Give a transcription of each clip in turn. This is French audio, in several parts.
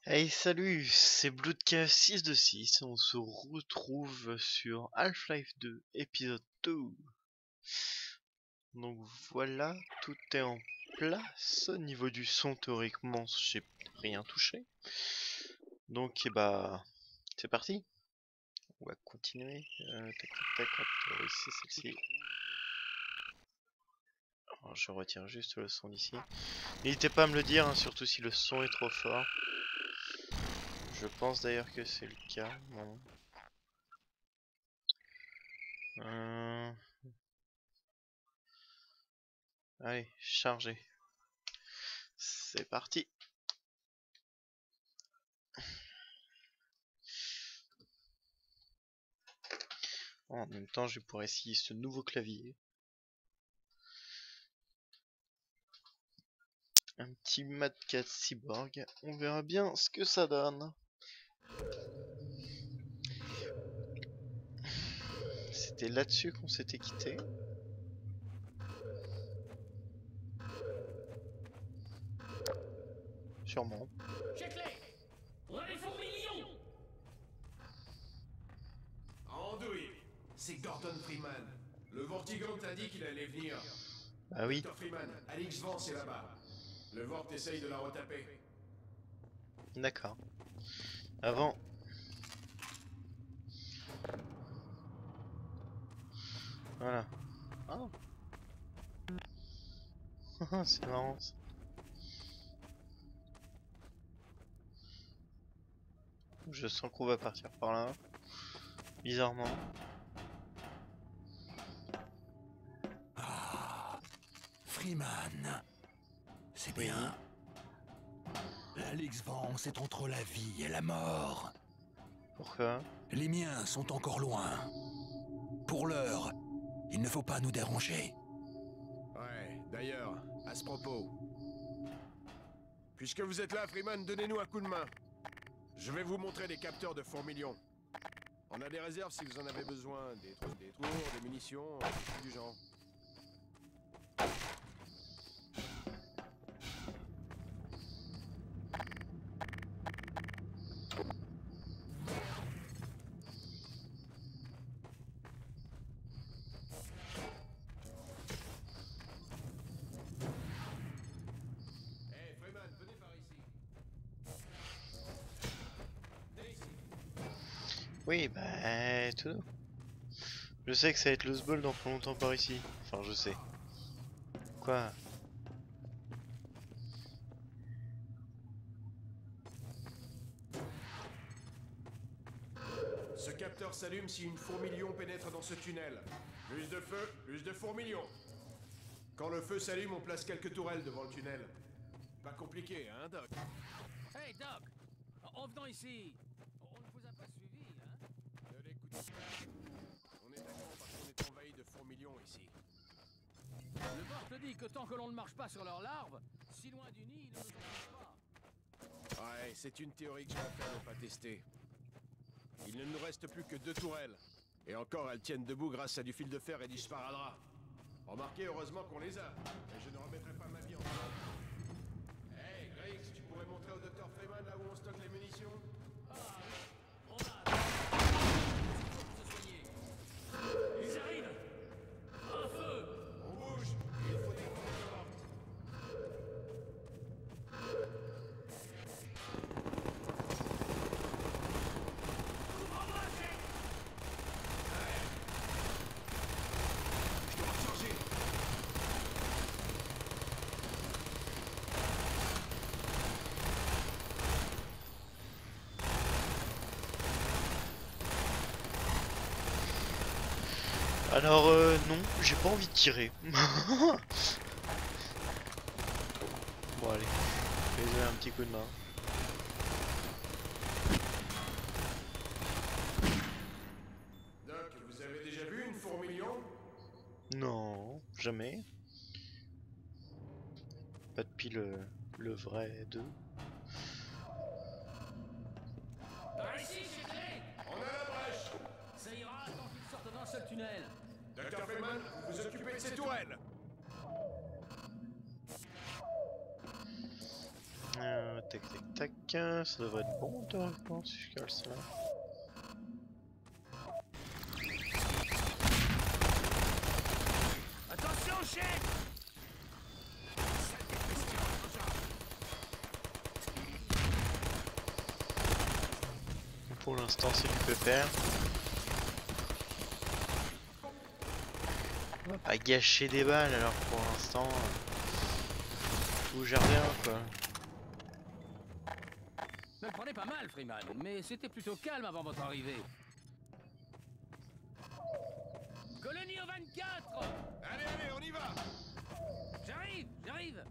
Hey salut, c'est Bloodcast 626, on se retrouve sur Half-Life 2, épisode 2. Donc voilà, tout est en place, au niveau du son théoriquement j'ai rien touché. Donc c'est parti, on va continuer, tac tac tac, on va théoriser celle-ci. Alors, je retire juste le son d'ici. N'hésitez pas à me le dire, hein, surtout si le son est trop fort. Je pense d'ailleurs que c'est le cas, bon. Allez, chargez. C'est parti. En même temps, je vais pouvoir essayer ce nouveau clavier. Un petit Mad Cat Cyborg. On verra bien ce que ça donne. C'était là-dessus qu'on s'était quitté. Sûrement. On a les fourmilions. Andouille, c'est Gordon Freeman. Le Vortigant t'a dit qu'il allait venir. Ah oui. Dr. Freeman, Alix Vance est là-bas. Le Vort essaye de la retaper. D'accord. Avant. Voilà. Ah. C'est marrant ça. Je sens qu'on va partir par là. Bizarrement. Ah, Freeman, c'est bien. L'Alix Vance est entre la vie et la mort. Pourquoi? Les miens sont encore loin. Pour l'heure, il ne faut pas nous déranger. Ouais, d'ailleurs, à ce propos. Puisque vous êtes là, Freeman, donnez-nous un coup de main. Je vais vous montrer les capteurs de fourmilions. On a des réserves si vous en avez besoin. Des tours, des munitions, du genre. Hey, Freeman, venez par ici. Venez ici. Oui, bah tout. Je sais que ça va être le sbol dans pas longtemps par ici. Enfin, je sais. Quoi? Ce capteur s'allume si une fourmilion pénètre dans ce tunnel. Plus de feu, plus de fourmilions. Quand le feu s'allume, on place quelques tourelles devant le tunnel. Pas compliqué, hein, Doc? Hey Doc, en venant ici, on ne vous a pas suivi, hein? Ne l'écoutez pas. On est d'accord parce qu'on est envahi de fourmilions ici. Le Vort te dit que tant que l'on ne marche pas sur leurs larves, si loin du nid, ils ne nous entendent pas. Ouais, c'est une théorie que je préfère ne pas tester. Il ne nous reste plus que 2 tourelles. Et encore, elles tiennent debout grâce à du fil de fer et du sparadrap. Remarquez, heureusement qu'on les a. Mais je ne remettrai pas ma vie en jeu. Hey, Griggs, tu pourrais montrer au Dr. Freeman là où on stocke les munitions? On a... se soigner. Ils arrivent. Un feu. On bouge. Il faut défendre la porte. Je dois recharger. Alors non, j'ai pas envie de tirer. Bon allez, je vais donner un petit coup de main. Doc, vous avez déjà vu une fourmilion? Non, jamais. Pas depuis le vrai 2. Par ici, c'est clé. On a la brèche. Ça ira tant qu'ils sortent d'un seul tunnel. Dr. Freeman, vous vous occupez de ces tourelles. Tac tac tac. Ça devrait être bon théoriquement si je cale ça. Attention, chef! Pour l'instant c'est du pépère. On va pas gâcher des balles alors pour l'instant. Tout gère bien quoi. Me le prenez pas mal, Freeman, mais c'était plutôt calme avant votre arrivée. Colonie au 24! Allez, allez, on y va! J'arrive, j'arrive!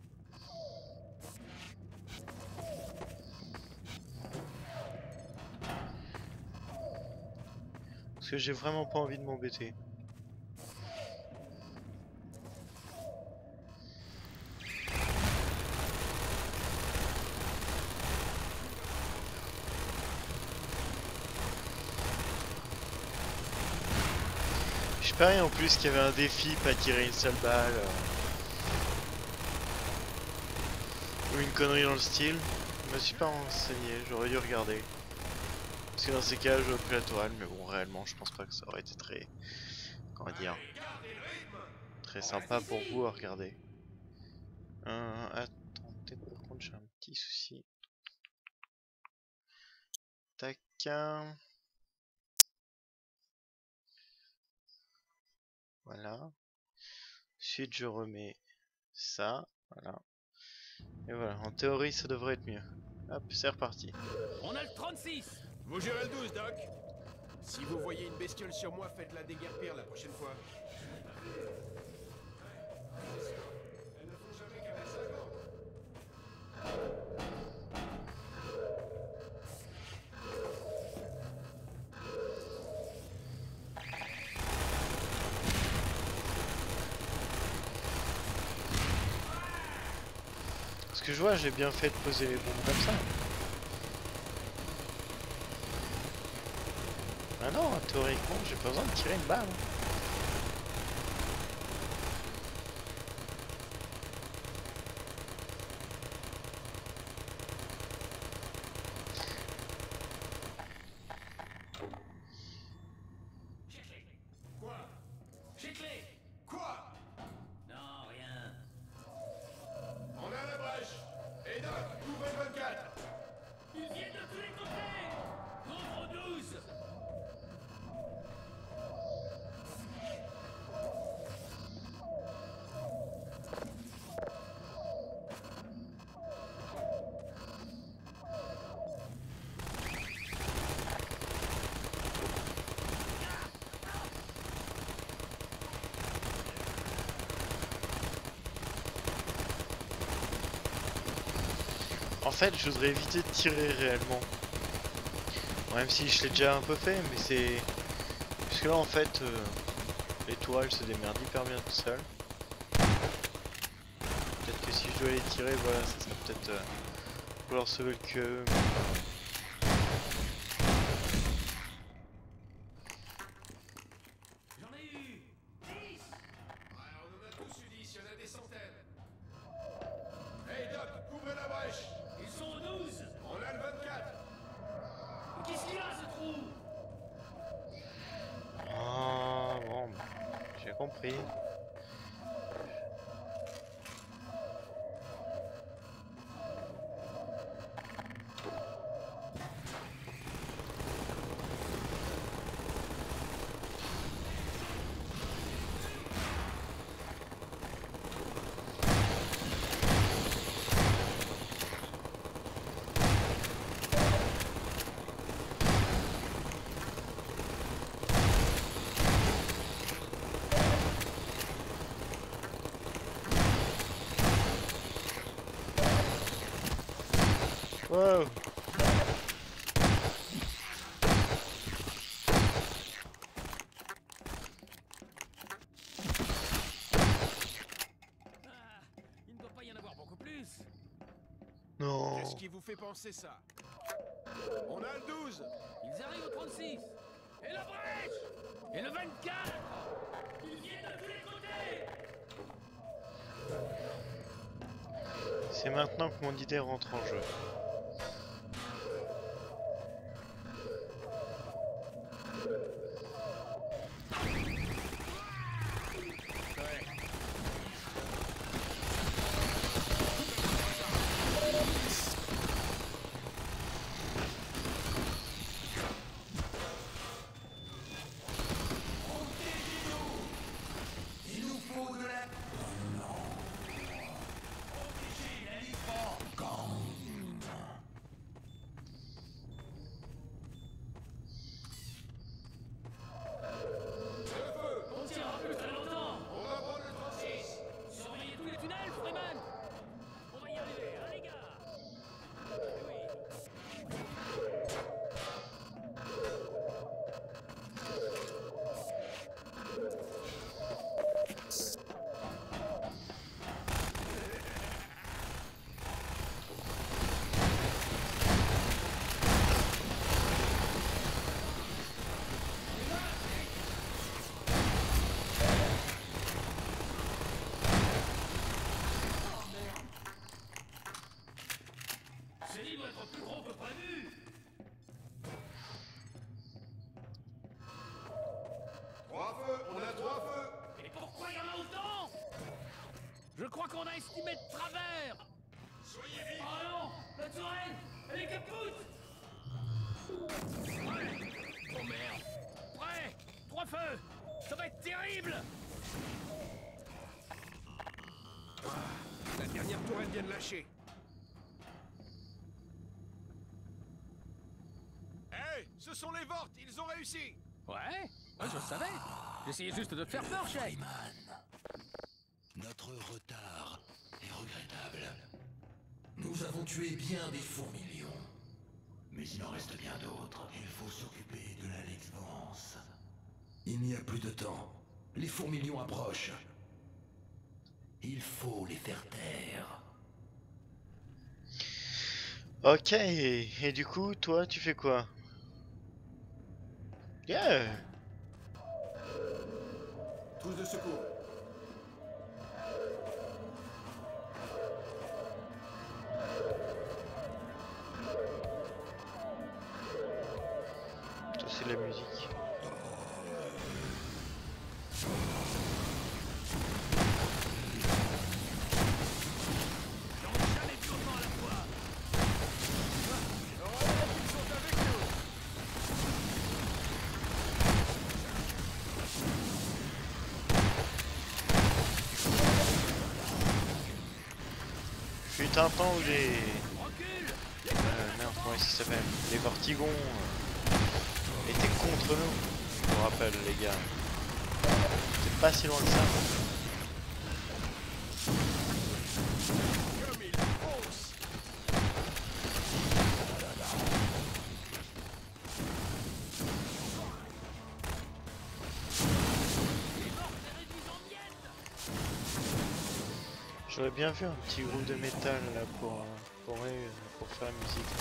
Parce que j'ai vraiment pas envie de m'embêter. Je parie en plus qu'il y avait un défi, pas tirer une seule balle. Ou une connerie dans le style. Je me suis pas renseigné, j'aurais dû regarder. Parce que dans ces cas, j'aurais pris la tourelle, mais bon, réellement, je pense pas que ça aurait été très... Comment dire... Très sympa pour vous à regarder. Attendez, par contre, j'ai un petit souci. Tac. Voilà. Ensuite, je remets ça. Voilà. Et voilà, en théorie, ça devrait être mieux. Hop, c'est reparti. On a le 36! Vous gérez le 12, Doc. Si vous voyez une bestiole sur moi, faites-la déguerpir la prochaine fois. Elles ne font jamais qu'un assaillant. Ce que je vois, j'ai bien fait de poser les bombes comme ça. Ah non, théoriquement, j'ai pas besoin de tirer une balle. Quoi? Giclé! Quoi? Non, rien. On a la brèche. Et Doc, ouvrez le 24. Ils viennent de tous les côtés! Nombre 12! En fait, je voudrais éviter de tirer réellement. Bon, même si je l'ai déjà un peu fait, mais c'est... Parce que là, en fait, les tourelles se démerdent hyper bien tout seul. Peut-être que si je dois les tirer, voilà, ça serait peut-être... vouloir sauver le queue. J'en ai eu 10! Ouais, on en a tous eu 10, il y en a des centaines. Hey Doc, ouvrez la brèche. Ils sont au 12! On a le 24. Qu'est-ce qu'il y a, ce trou? Ah, bon, bah, j'ai compris. Wow. Ah, il ne doit pas y en avoir beaucoup plus! Non. Qu'est-ce qui vous fait penser ça? On a le 12. Ils arrivent au 36! Et la brèche! Et le 24! Ils viennent de tous les côtés! C'est maintenant que mon idée rentre en jeu. Trois feux, on a trois feux. Et pourquoi il y en a autant? Je crois qu'on a estimé de travers. Soyez vite. Oh non, la tourelle, elle est capoute. Oh merde. Prêt, trois feux. Ça va être terrible. La dernière tourelle vient de lâcher. Hey, ce sont les Vortes, ils ont réussi. Ouais, je le savais. J'essayais juste de te faire peur, chef. Freeman, notre retard est regrettable. Nous avons tué bien des fourmilions. Mais il en reste bien d'autres. Il faut s'occuper de l'Alex Vance. Il n'y a plus de temps. Les fourmilions approchent. Il faut les faire taire. Ok, et du coup, toi, tu fais quoi? Yeah! Tous de secours. Ça, c'est de la musique. J'en ai jamais vu autant à la fois. Heureusement qu'ils sont avec nous. Fut un temps où les... Recule. merde, comment est-ce qu'il s'appelle? Les Vortigons étaient contre nous. Je vous rappelle, les gars. C'est pas si loin que ça. Comme ils foncent. Les morts les réduisent en miettes. J'aurais bien vu un petit groupe de métal là pour faire la musique.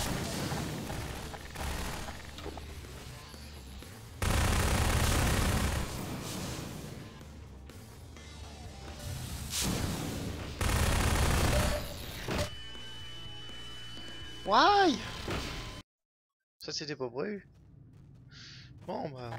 Why? Ça c'était pas prévu. Bon bah...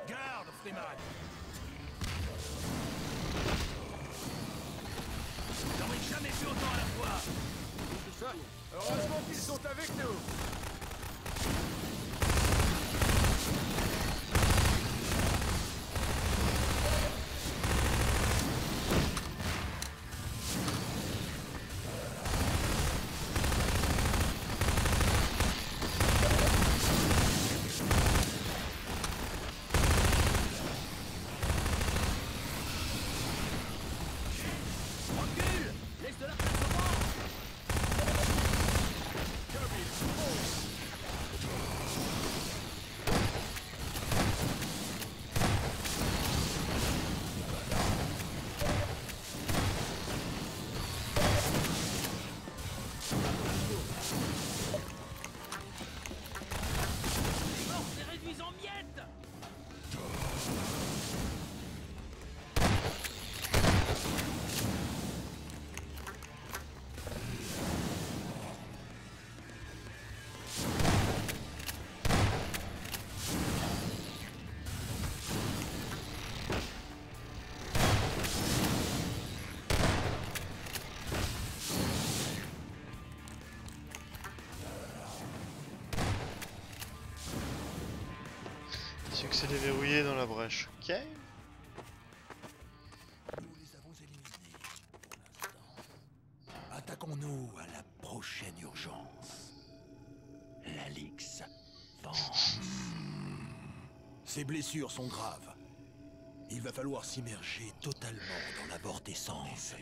Garde, Freeman. J'en ai jamais vu autant à la fois. Tout ça. Heureusement qu'ils sont avec nous. Recule. Laisse de la place au vent. Comme ils foncent. Les morts les réduisent en miettes. Succès déverrouillé dans la brèche. Ok. Nous les avons éliminés pour l'instant. Attaquons-nous à la prochaine urgence. L'Alix Vance. Ses blessures sont graves. Il va falloir s'immerger totalement dans la vortessence.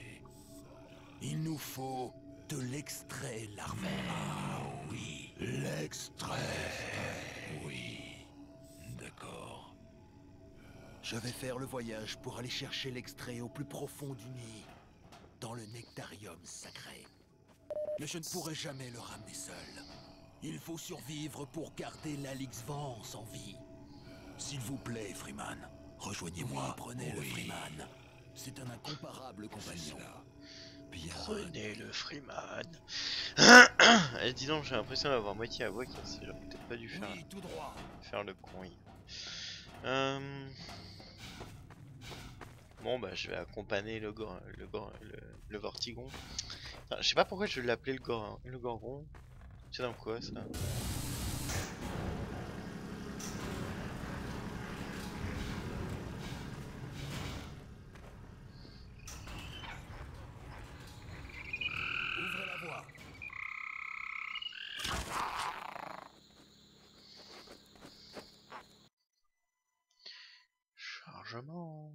Il nous faut de l'extrait larvaire. Ah oui, l'extrait. Oui, d'accord. Je vais faire le voyage pour aller chercher l'extrait au plus profond du nid. dans le nectarium sacré. Mais je ne pourrai jamais le ramener seul. Il faut survivre pour garder l'Alix Vance en vie. S'il vous plaît, Freeman, rejoignez-moi. Oui, prenez le Freeman. C'est un incomparable compagnon. Bien. Prenez le Freeman. Et dis donc, j'ai l'impression d'avoir moitié la voix cassée. J'aurais peut-être pas dû faire, Oui, tout droit. faire le con. Bon bah je vais accompagner le Vortigon. Enfin, je sais pas pourquoi je vais l'appeler le Gorgon. C'est dans quoi ça? Ouvrez la voie. Chargement.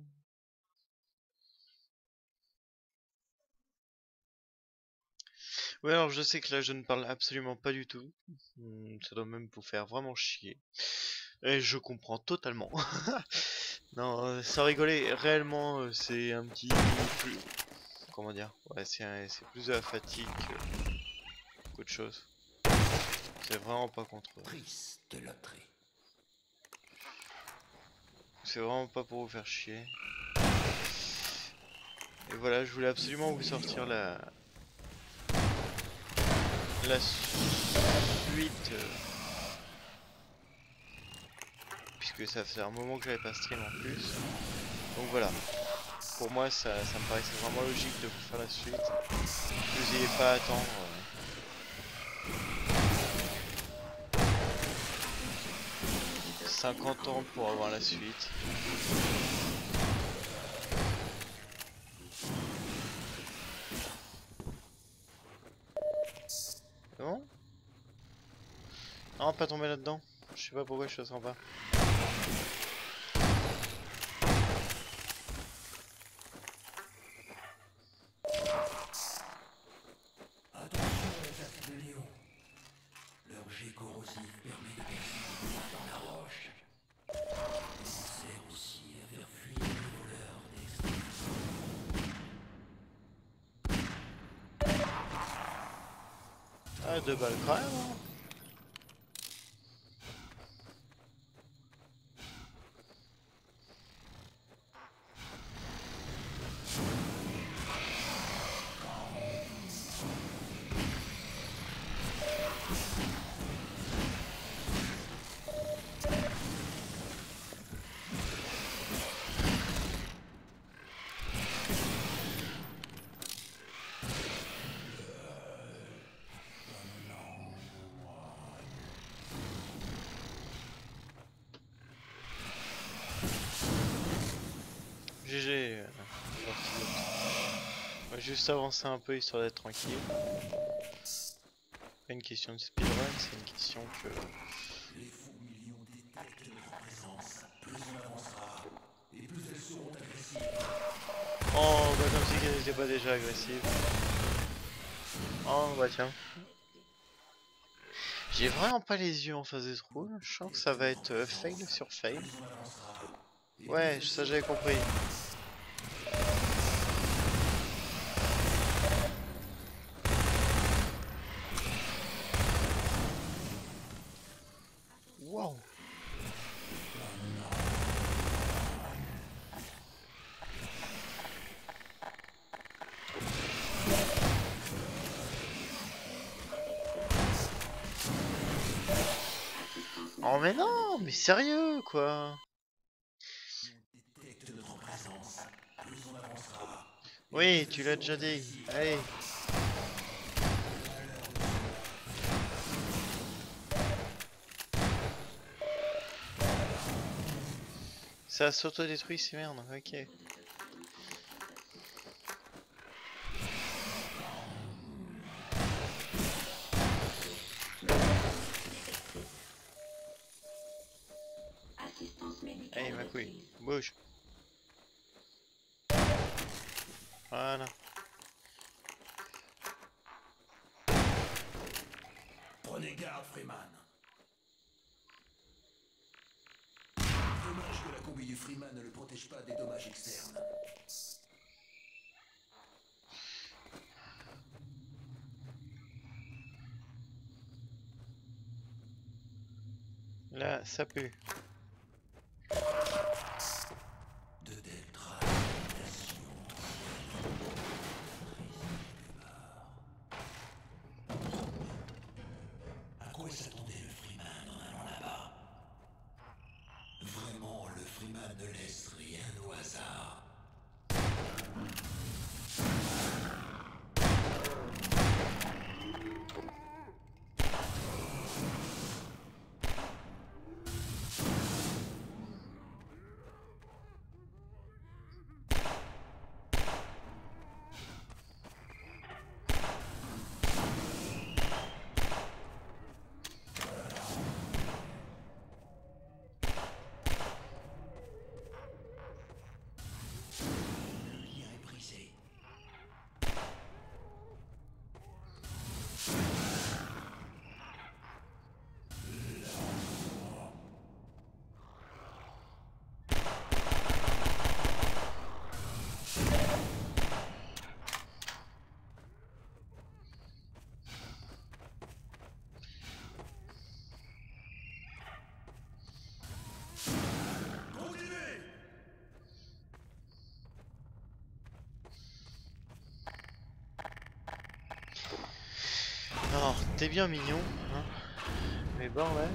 Ouais, alors je sais que là je ne parle absolument pas du tout. Ça doit même vous faire vraiment chier. Et je comprends totalement. Non, sans rigoler, réellement c'est un petit plus... Comment dire? Ouais, c'est plus de la fatigue qu'autre chose. C'est vraiment pas contre eux. Triste loterie. C'est vraiment pas pour vous faire chier. Et voilà, je voulais absolument vous sortir la suite. Puisque ça faisait un moment que j'avais pas stream en plus. Donc voilà. Pour moi, ça me paraissait vraiment logique de vous faire la suite. Que vous n'ayez pas à attendre. 50 ans pour avoir la suite. Non? Non, pas tomber là-dedans. Je sais pas pourquoi je suis sympa. Attention aux acides de Léon. Leur jet corrosif permet de percer dans la roche. Il sert aussi à faire fuir les voleurs d'extraction. Ah, 2 balles quand même. Hein. GG. On va juste avancer un peu histoire d'être tranquille. Pas une question de speedrun, c'est une question que... Les fourmilions détectent notre présence. Plus on avancera, et plus elles seront agressives. Oh, bah comme si qu'elle n'était pas déjà agressive. Oh, bah tiens. J'ai vraiment pas les yeux en face des trous. Je sens que ça va être fail sur fail. Ouais, ça j'avais compris. Wow. Oh mais non, mais sérieux quoi. Détecte notre présence. Plus on avancera. Oui, tu l'as déjà dit. Allez. Ça s'auto-détruit ces merdes, ok. Allez ma couille, bouge. Voilà. Prenez garde, Freeman. Dommage que la combi du Freeman ne le protège pas des dommages externes. Là, ça pue. De telles traces d'habitation. À quoi s'attendait le Freeman en allant là-bas? Vraiment, le Freeman ne laisse rien au hasard. Le lien est brisé. Continuez! Alors, t'es bien mignon, hein, mais bordel.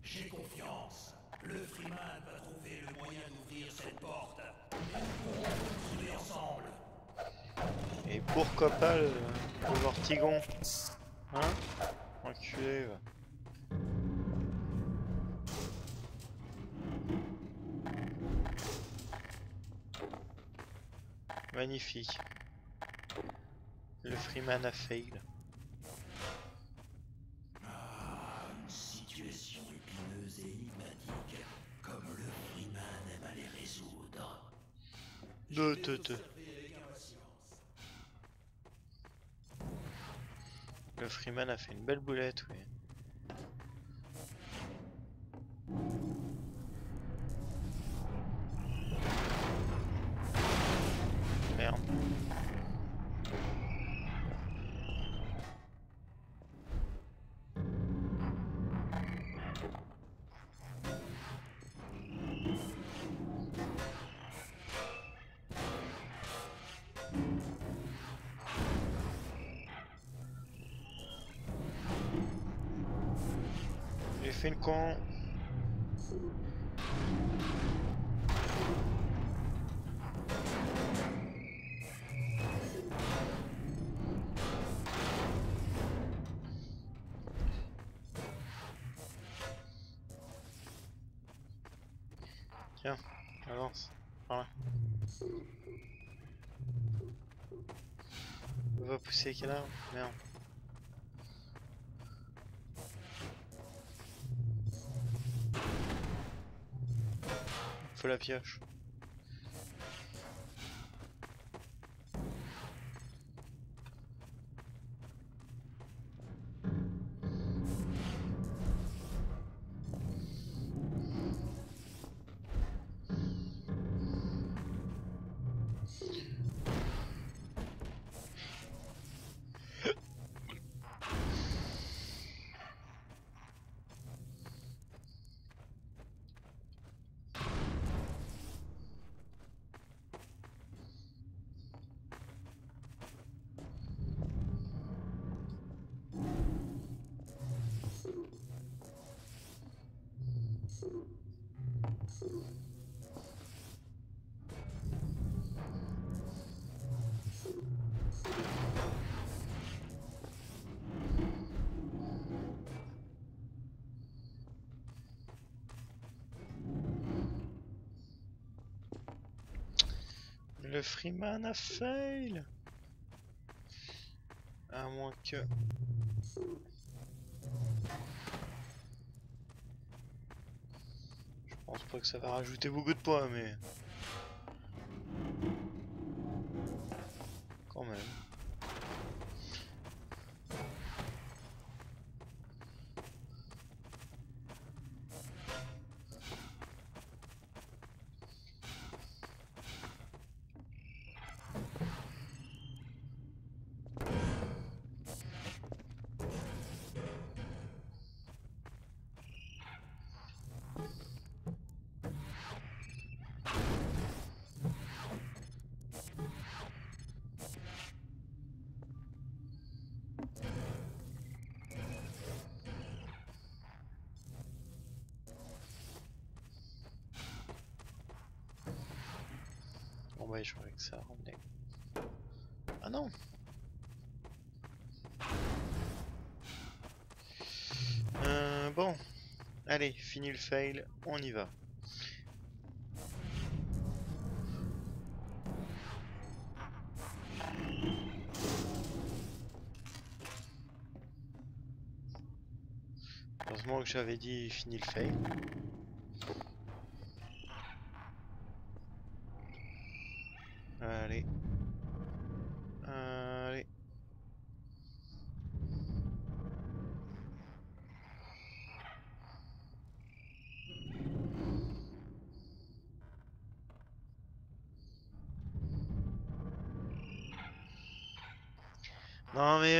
J'ai confiance. Le Freeman va trouver le moyen d'ouvrir cette porte. Et nous pourrons continuer ensemble. Et pourquoi pas le Vortigon? Hein? Enculé, va. Magnifique. Le Freeman a fail. Ah, une situation épineuse et énigmatique, comme le Freeman aime à les résoudre. Le Freeman a fait une belle boulette, oui. Merde. J'ai fait une con. Tiens, avance. Par là. On va pousser quel arbre? Merde. Faut la pioche. Le Freeman a fail. À moins que... Je pense pas que ça va rajouter beaucoup de points, mais... ouais, je voudrais que ça revenait. Ah non. Bon. Allez, fini le fail, on y va. Heureusement que j'avais dit fini le fail. Allez. Allez. Non mais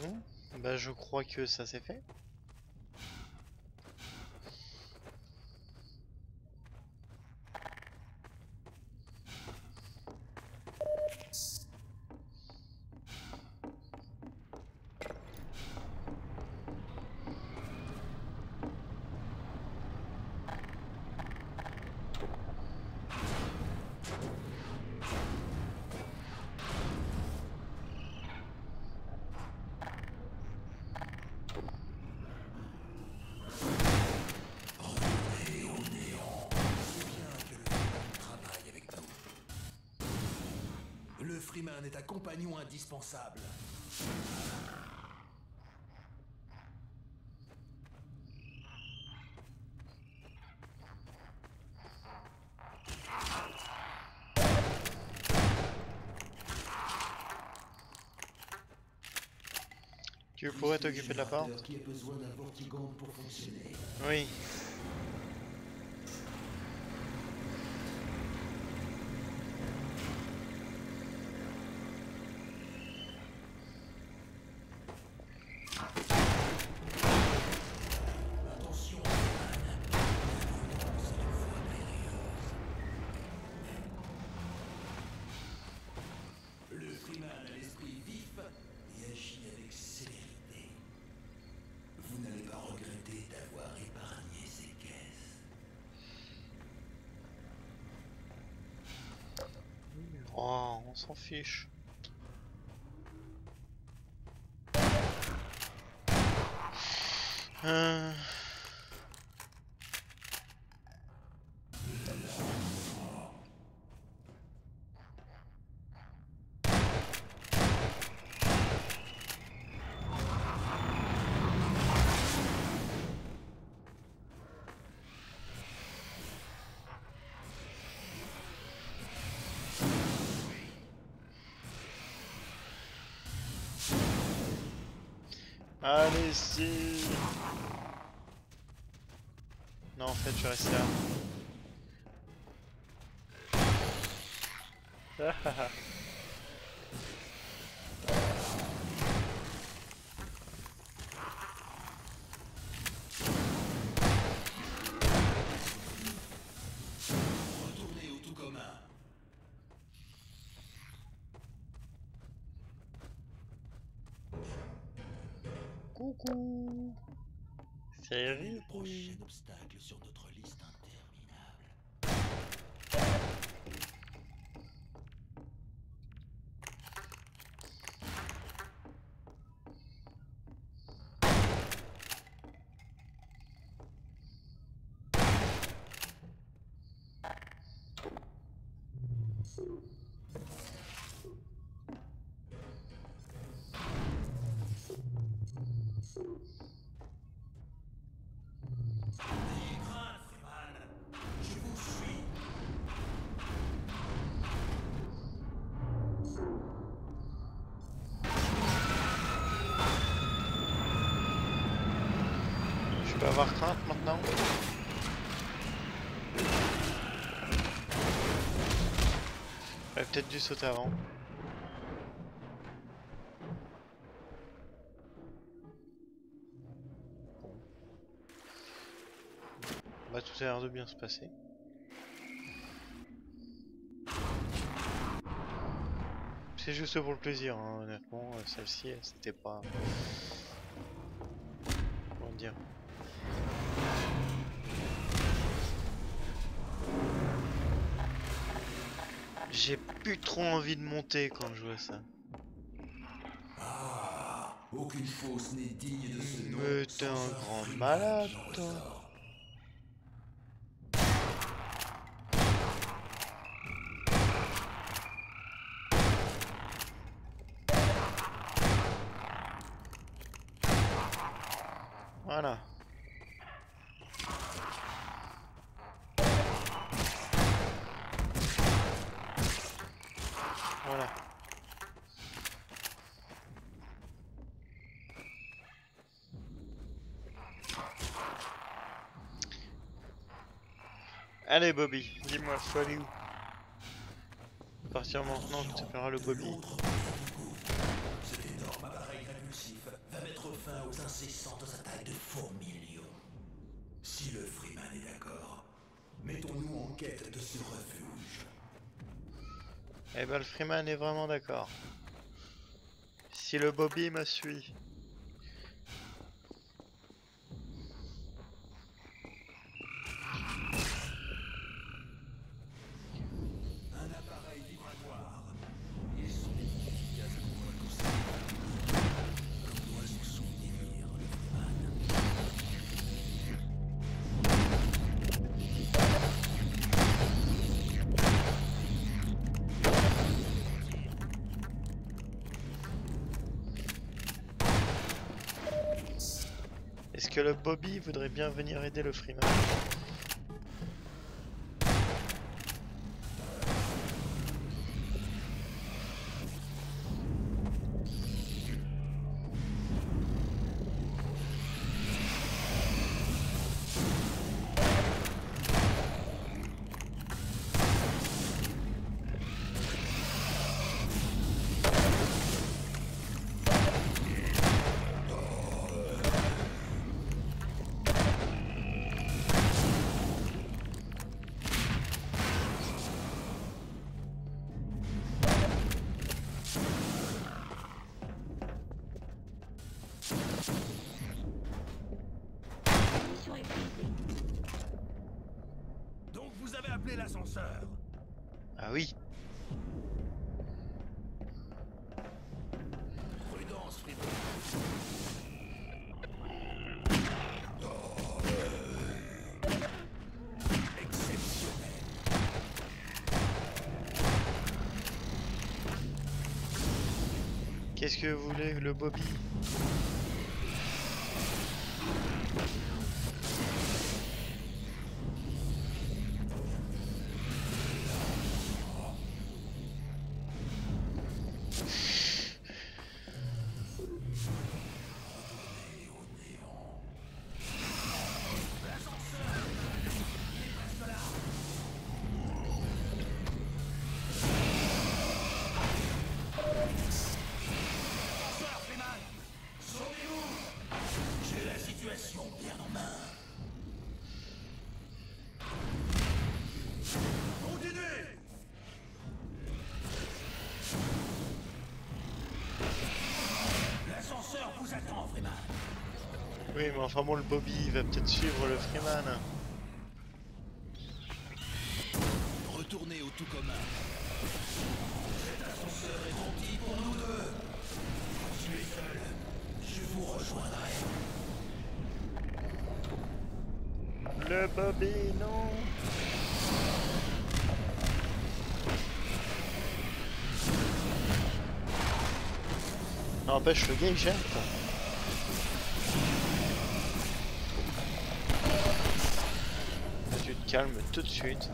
bon, bah je crois que ça s'est fait. Le Freeman est un compagnon indispensable. Tu pourrais t'occuper de la porte? Qui a besoin d'un vortigone pour fonctionner. Oui. Attention, Freeman. C'est une voie périlleuse. Le Freeman a l'esprit vif et agit avec célérité. Vous n'allez pas regretter d'avoir épargné ces caisses. Oh, on s'en fiche. Allez, si. Non, en fait, je reste là. Retournez au tout commun. Coucou. Quel est C'est le prochain obstacle sur notre liste interminable? N'ayez crainte, Freeman. Je vous suis. Je peux avoir crainte maintenant. J'aurais peut-être dû sauter avant. Bon. Bah, tout a l'air de bien se passer. C'est juste pour le plaisir, hein, honnêtement. Celle-ci, c'était pas... Comment dire? J'ai plus trop envie de monter quand je vois ça. Ah, aucune fosse n'est digne de ce nom. Mais t'es un sans grand Freeman malade, qui en toi. ressort. Voilà. Voilà. Allez Bobby, dis-moi, faut aller où? À partir maintenant, tu t'appelleras le Bobby. L'autre côté du bout. Cet énorme appareil répulsif va mettre fin aux incessantes attaques de fourmilions. Si le Freeman est d'accord, mettons-nous en quête de ce refuge. Eh ben le Freeman est vraiment d'accord. Si le Bobby me suit. Un appareil vibratoire. Ils sont efficaces contre tous ces comme doit s'en souvenir le Freeman. Est-ce que le Bobby voudrait bien venir aider le Freeman? Donc vous avez appelé l'ascenseur. Ah oui. Prudence, Freeman. Exceptionnel. Qu'est-ce que vous voulez, le Bobby? situation bien en main. Continuez! L'ascenseur vous attend, Freeman. Oui, mais enfin bon, le Bobby il va peut-être suivre le Freeman. Retournez au tout commun. Cet ascenseur est trop petit pour nous deux. Continuez seul. Je vous rejoindrai. Le Bobby, non. N'empêche, le gars il gère quoi. Tu te calmes tout de suite.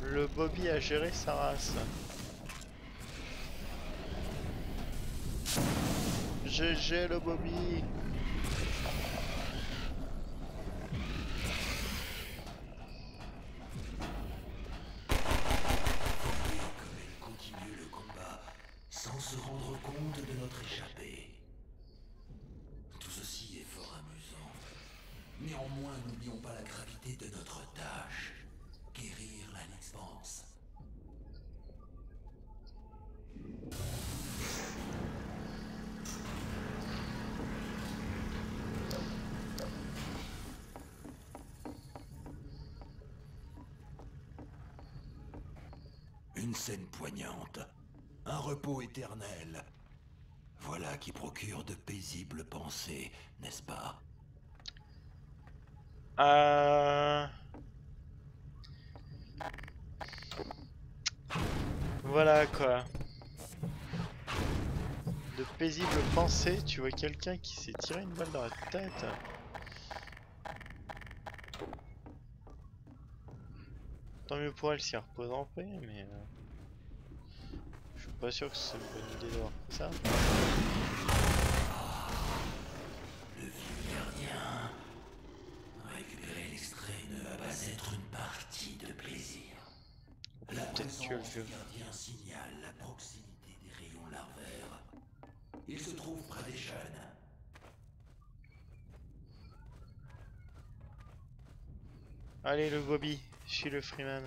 Le Bobby a géré sa race. GG le Bobby. Comme elle continue le combat sans se rendre compte de notre échappée. Tout ceci est fort amusant. Néanmoins, n'oublions pas la gravité de notre tâche. Guérir la Nixpance. Une scène poignante. Un repos éternel. Voilà qui procure de paisibles pensées, n'est-ce pas? Voilà quoi. De paisibles pensées, tu vois quelqu'un qui s'est tiré une balle dans la tête. Tant mieux pour elle si elle repose en paix, mais je suis pas sûr que c'est une bonne idée d'avoir fait ça. Le vieux gardien. Récupérer l'extrait ne va pas être une partie de plaisir. La Peut-être tuer le présence vieux. du gardien signale la proximité des rayons larvaires. Il se trouve près des jeunes. Allez le Bobby, chez le Freeman.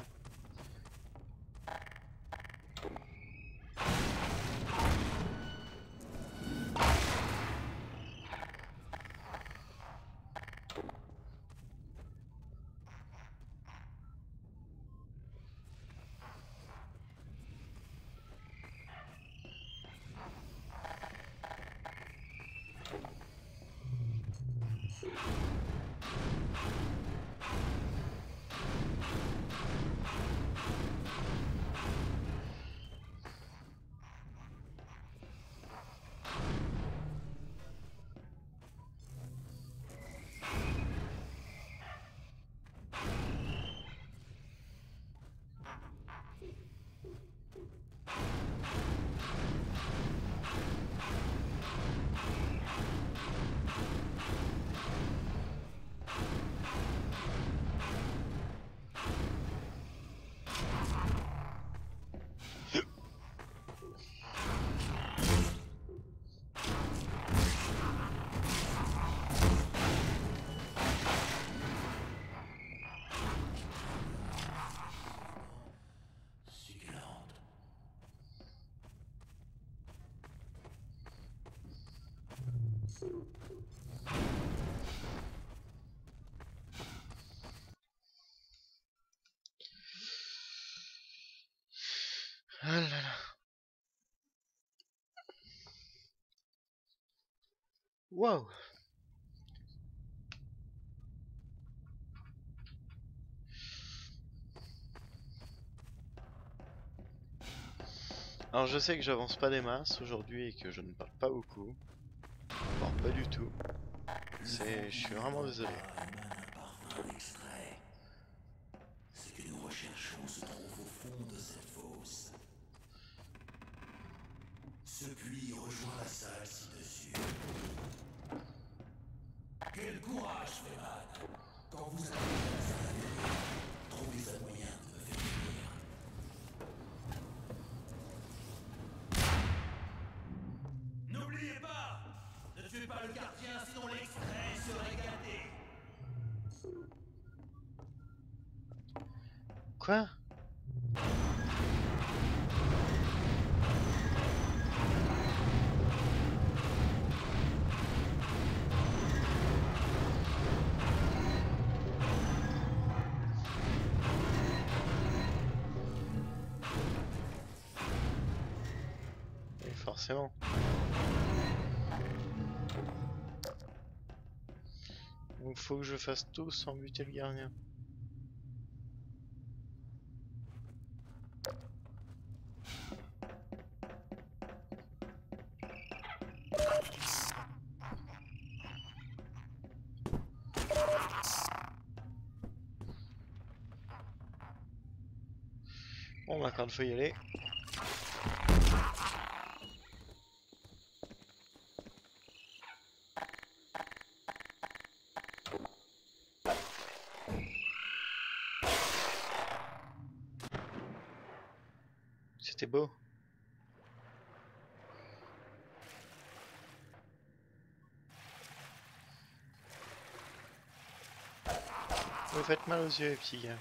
Succulente. Ah là là. Wow. Alors je sais que j'avance pas des masses aujourd'hui et que je ne parle pas beaucoup. Voire pas du tout. Je suis vraiment désolé. Émane un parfum d'extrait. Ce que nous recherchons se trouve au fond de cette fosse. Ce puits rejoint la salle ci-dessus. Quel courage, Freeman! Quand vous avez à l'intérieur, trouvez un moyen Quoi? Oui, forcément. Donc faut que je fasse tout sans buter le gardien. Bon bah quand il faut y aller. C'était beau. Vous faites mal aux yeux, les petits gars.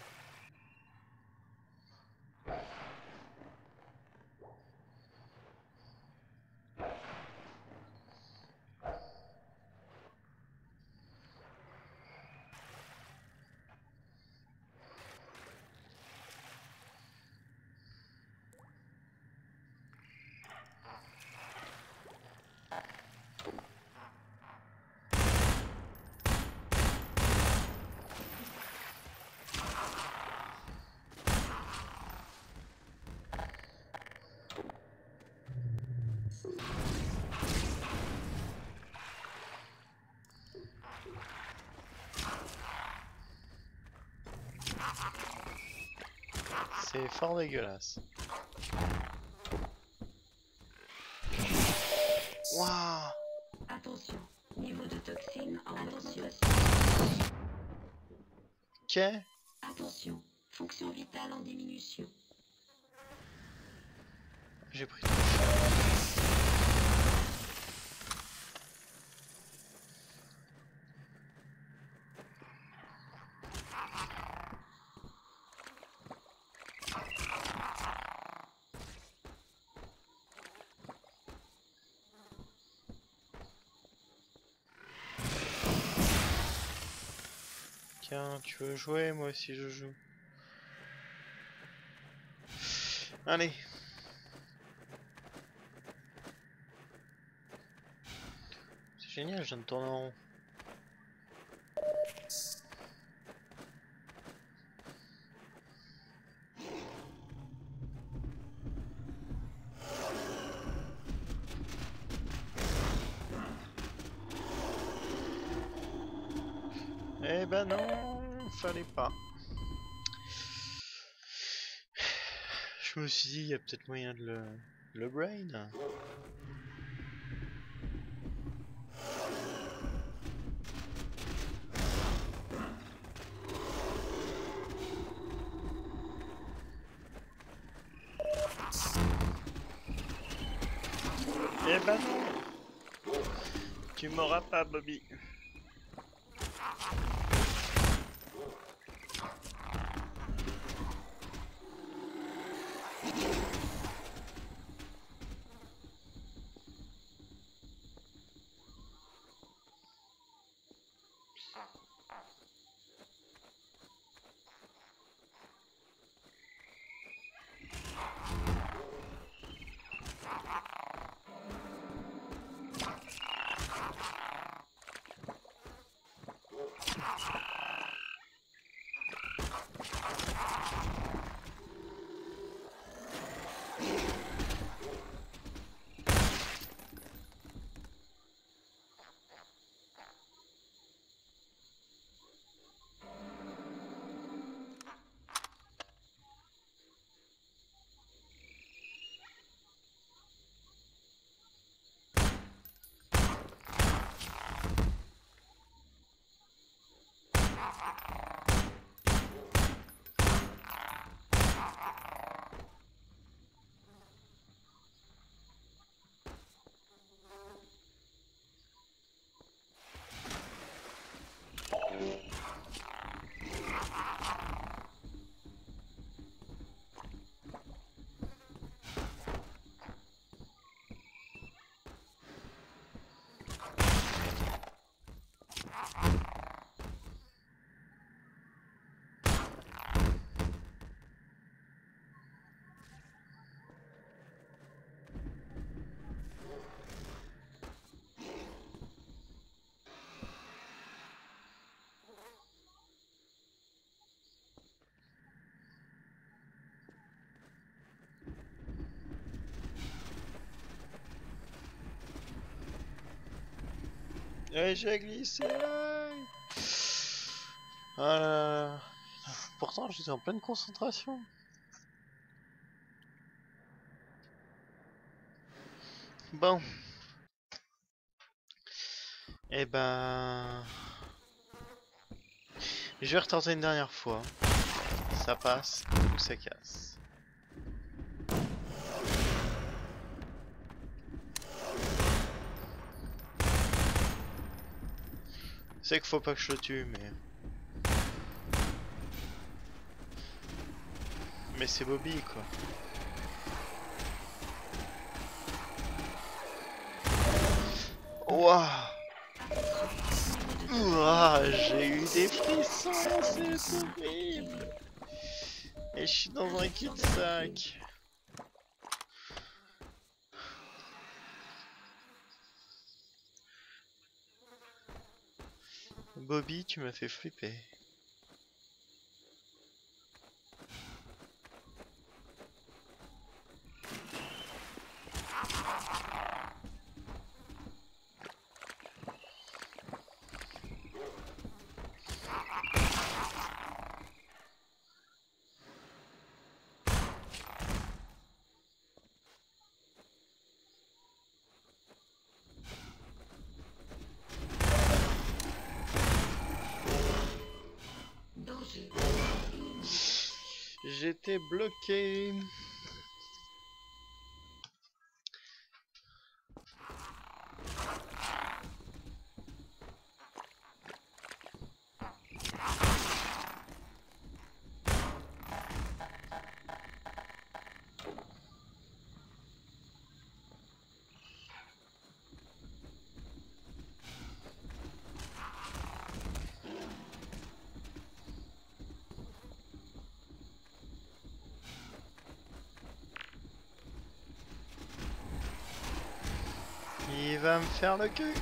C'est fort dégueulasse. Waouh! Attention, niveau de toxine en augmentation. Ok. Attention, fonction vitale en diminution. J'ai pris tout cher. Tiens, tu veux jouer? Moi aussi je joue. Allez. C'est génial, je viens de tourner en rond. Eh ben non, fallait pas. Je me suis dit, il y a peut-être moyen de le brain. Eh ben non, tu m'auras pas, Bobby. J'ai glissé. Ah là là. Pourtant, j'étais en pleine concentration. Bon. Eh ben... Je vais retenter une dernière fois. Ça passe ou ça casse. C'est qu'il faut pas que je le tue, mais... Mais c'est Bobby, quoi. Ouah. Ouah, j'ai eu des frissons, c'est horrible. Et je suis dans un cul-de-sac. Bobby, tu m'as fait flipper. Danger. J'étais bloqué. Il va me faire le cul.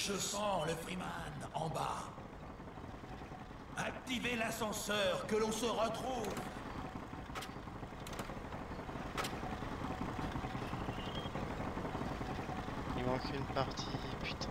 Je sens le Freeman en bas. Activez l'ascenseur, que l'on se retrouve. Il manque une partie, putain.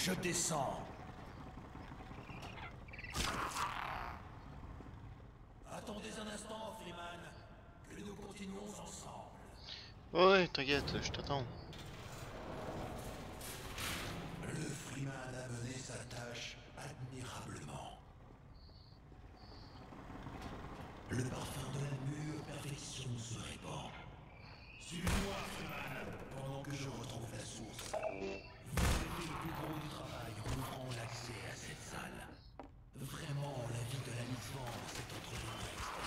Je descends. Attendez un instant, Freeman, que nous continuons ensemble. Ouais, t'inquiète, je t'attends. Le Freeman a mené sa tâche admirablement. Le parfum de la mûre perfection se répand. Suis-moi, Freeman, pendant que je retrouve la source. Vous avez fait le plus gros du travail en ouvrant l'accès à cette salle. Vraiment, la vie de la licence est entre les mains externes.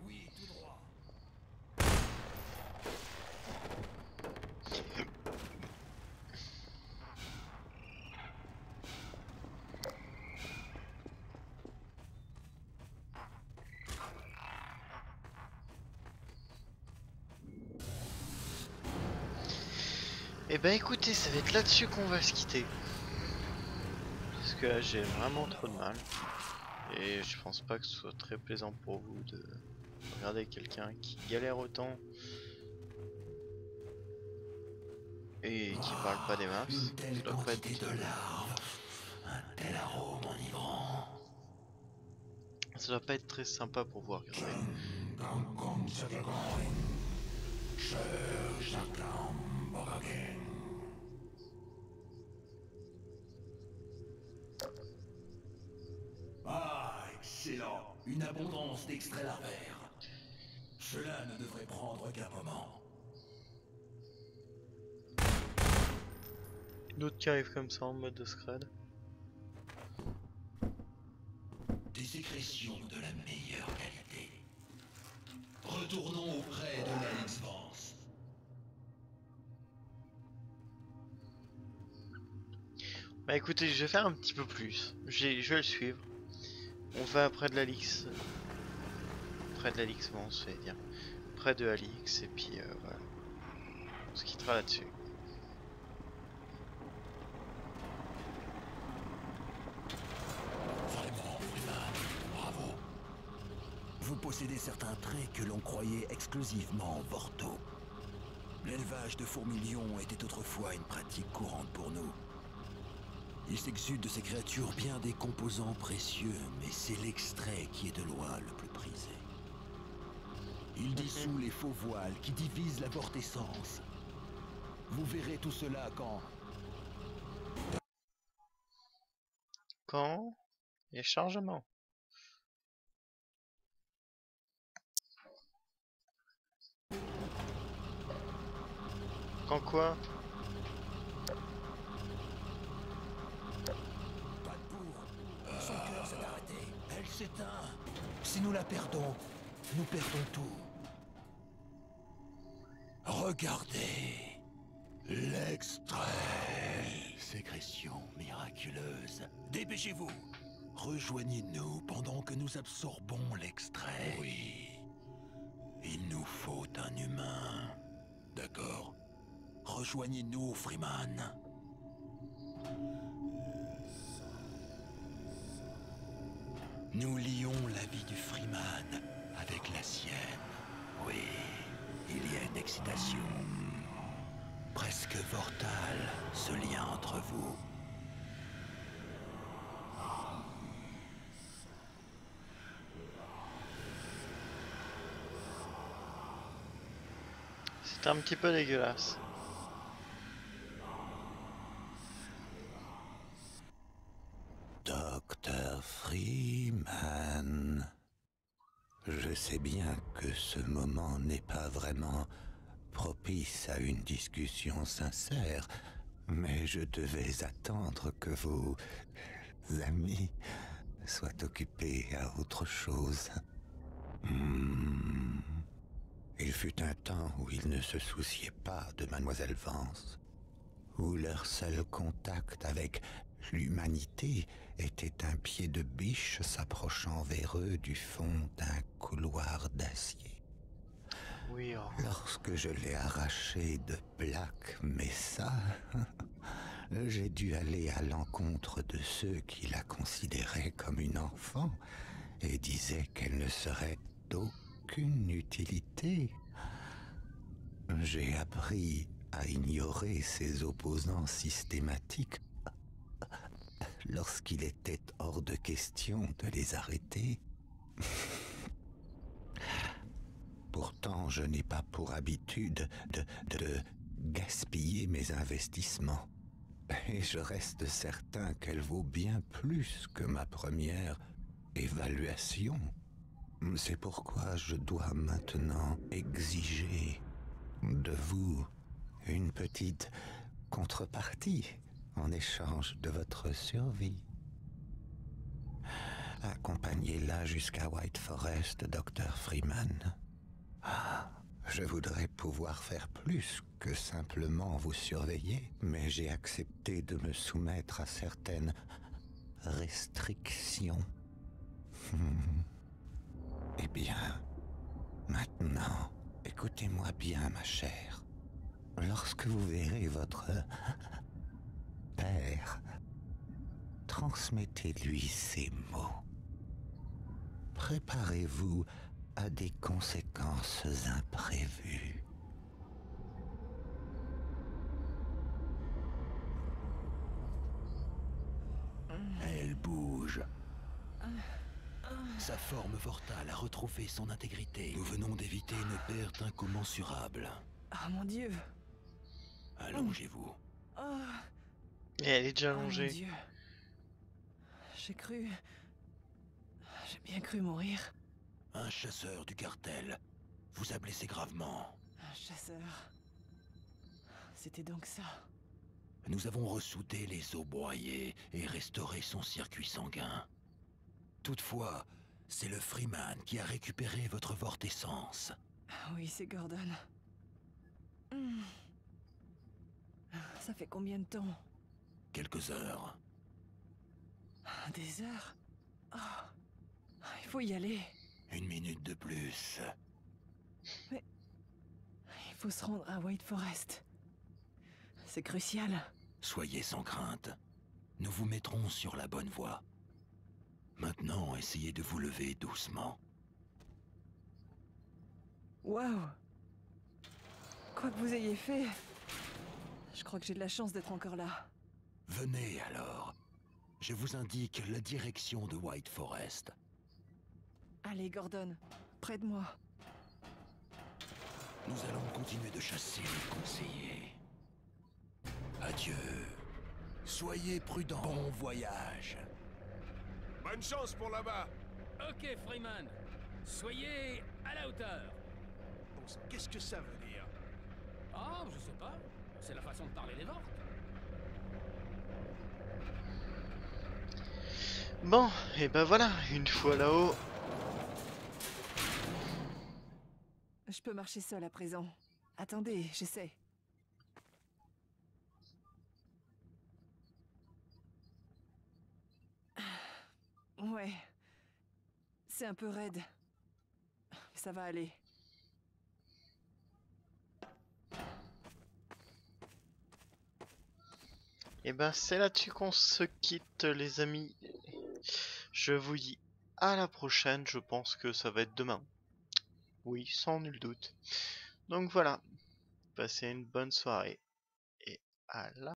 Oui, tout droit. Eh ben écoutez, ça va être là-dessus qu'on va se quitter. Parce que là j'ai vraiment trop de mal. Et je pense pas que ce soit très plaisant pour vous de regarder quelqu'un qui galère autant et qui parle pas des masses. Une Ça telle doit pas quantité être... de larves, un tel arôme enivrant. Ça doit pas être très sympa pour vous regarder. Ah, excellent. Une abondance d'extraits larvaires. Cela ne devrait prendre qu'un moment. D'autres qui arrivent comme ça en mode de scred. Des sécrétions de la meilleure qualité. Retournons auprès de l'Alix Vance. Bah écoutez, je vais faire un petit peu plus. Je vais le suivre. On va près de l'Alix. Près de l'Alix, bon, on se fait dire. Près de Alix, et puis voilà. On se quittera là-dessus. Vraiment, Freeman, bravo. Vous possédez certains traits que l'on croyait exclusivement vortaux. L'élevage de fourmilions était autrefois une pratique courante pour nous. Il s'exude de ces créatures bien des composants précieux, mais c'est l'extrait qui est de loin le plus prisé. Il dissout les faux voiles qui divisent la vortessence. Vous verrez tout cela Quand il y a chargement. Quand quoi? Pas de bourre. Son cœur s'est arrêté. Elle s'éteint. Si nous la perdons, nous perdons tout. Regardez. L'extrait. Sécrétion miraculeuse. Dépêchez-vous. Rejoignez-nous pendant que nous absorbons l'extrait. Oui. Il nous faut un humain. D'accord. Rejoignez-nous, Freeman. Nous lions la vie du Freeman avec la sienne. Oui, il y a une excitation. Presque vortale, ce lien entre vous. C'est un petit peu dégueulasse. Docteur Freeman. Je sais bien que ce moment n'est pas vraiment propice à une discussion sincère, mais je devais attendre que vos amis soient occupés à autre chose. Il fut un temps où ils ne se souciaient pas de Mademoiselle Vance, où leur seul contact avec l'humanité était un pied de biche s'approchant vers eux du fond d'un couloir d'acier. Oui, oh. Lorsque je l'ai arraché de Black Mesa, j'ai dû aller à l'encontre de ceux qui la considéraient comme une enfant et disaient qu'elle ne serait d'aucune utilité. J'ai appris à ignorer ces opposants systématiques lorsqu'il était hors de question de les arrêter. Pourtant, je n'ai pas pour habitude de gaspiller mes investissements. Et je reste certain qu'elle vaut bien plus que ma première évaluation. C'est pourquoi je dois maintenant exiger de vous une petite contrepartie en échange de votre survie. Accompagnez-la jusqu'à White Forest, Dr. Freeman. Je voudrais pouvoir faire plus que simplement vous surveiller, mais j'ai accepté de me soumettre à certaines restrictions. Eh bien, maintenant, écoutez-moi bien, ma chère. Lorsque vous verrez votre père, transmettez-lui ces mots. Préparez-vous à des conséquences imprévues. bouge. Sa forme vortale a retrouvé son intégrité. Nous venons d'éviter une perte incommensurable. Ah mon Dieu. Allongez-vous. Oh, Et elle est déjà oh mon allongée. Dieu. J'ai bien cru mourir. Un chasseur du cartel vous a blessé gravement. Un chasseur. C'était donc ça. Nous avons ressoudé les os broyés et restauré son circuit sanguin. Toutefois, c'est le Freeman qui a récupéré votre vortessence. Oui, c'est Gordon. Hmm. Ça fait combien de temps? Quelques heures. Des heures? Oh. Il faut y aller. 1 minute de plus. Il faut se rendre à White Forest. C'est crucial. Soyez sans crainte. Nous vous mettrons sur la bonne voie. Maintenant, essayez de vous lever doucement. Waouh! Quoi que vous ayez fait, je crois que j'ai de la chance d'être encore là. Venez alors. Je vous indique la direction de White Forest. Allez, Gordon, près de moi. Nous allons continuer de chasser les conseillers. Adieu. Soyez prudents. Bon voyage. Bonne chance pour là-bas. Ok, Freeman. Soyez à la hauteur. Bon, qu'est-ce que ça veut dire? Ah, je sais pas. C'est la façon de parler des Vortes. Bon, et ben voilà, une fois là-haut. Je peux marcher seul à présent. Attendez, j'essaie. Ouais. C'est un peu raide. Ça va aller. Et ben c'est là-dessus qu'on se quitte les amis. Je vous dis à la prochaine, je pense que ça va être demain. Oui, sans nul doute. Donc voilà, passez une bonne soirée et à la